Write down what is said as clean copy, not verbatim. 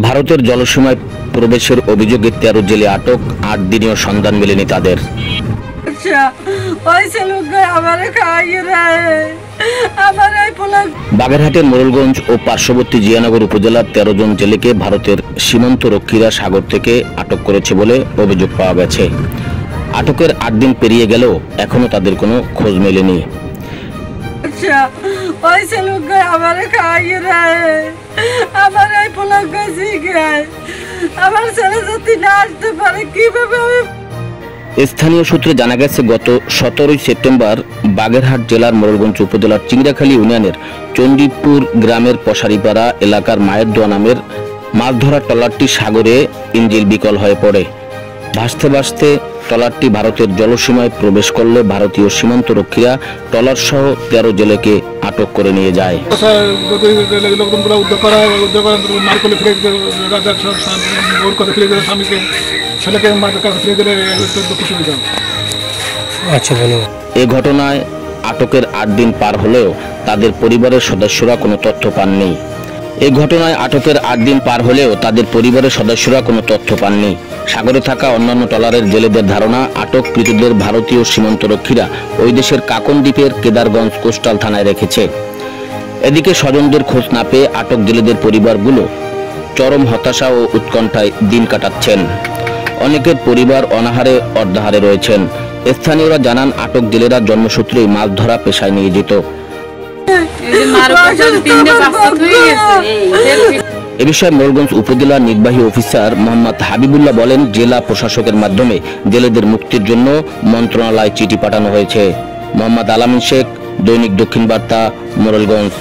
ভারতের জলসীমায় প্রবেশের অভিযোগে 13 জেলে আটক, 8 দিনেও সন্ধান মেলেনি তাদের। বাগেরহাটের মোড়লগঞ্জ ও পার্শ্ববর্তী জিয়ানগর উপজেলার 13 জন জেলেকে ভারতের সীমান্ত রক্ষীরা সাগর থেকে আটক করেছে বলে অভিযোগ পাওয়া গেছে। আটকের 8 দিন পেরিয়ে গেলেও এখনো তাদের কোনো খোঁজ মেলেনি। স্থানীয় সূত্রে জানা গেছে, গত 17 সেপ্টেম্বর বাগেরহাট জেলার মোড়লগঞ্জ উপজেলার চিংড়াখালী ইউনিয়নের চণ্ডীপুর গ্রামের পশারিপাড়া এলাকার মায়ের দোয়া নামের মাছ ধরা ট্রলারটি সাগরে ইঞ্জিল বিকল হয়ে পড়ে। ভাসতে ভাসতে ট্রলারটি ভারতের জলসীমায় প্রবেশ করলে ভারতীয় সীমান্ত রক্ষীরা ট্রলার সহ 13 জেলেকে আটক করে নিয়ে যায়। এ ঘটনায় আটকের 8 দিন পার হলেও তাদের পরিবারের সদস্যরা কোনো তথ্য পাননি। সাগরে থাকা অন্যান্য ট্রলারের জেলেদের ধারণা, আটককৃতদের ভারতীয় সীমান্তরক্ষীরা ওই দেশের কাকন দ্বীপের কেদারগঞ্জ কোস্টাল থানায় রেখেছে। এদিকে স্বজনদের খোঁজ না পেয়ে আটক জেলেদের পরিবারগুলো চরম হতাশা ও উৎকণ্ঠায় দিন কাটাচ্ছেন। অনেকের পরিবার অনাহারে অর্ধাহারে রয়েছেন। স্থানীয়রা জানান, আটক জেলেরা জন্মসূত্রেই মাছ ধরা পেশায় নিয়োজিত। এ বিষয়ে মোড়লগঞ্জ উপজেলা নির্বাহী অফিসার মোহাম্মদ হাবিবুল্লাহ বলেন, জেলা প্রশাসকের মাধ্যমে জেলেদের মুক্তির জন্য মন্ত্রণালয়ে চিঠি পাঠানো হয়েছে। মোহাম্মদ আলামিন শেখ, দৈনিক দক্ষিণ বার্তা, মোড়লগঞ্জ।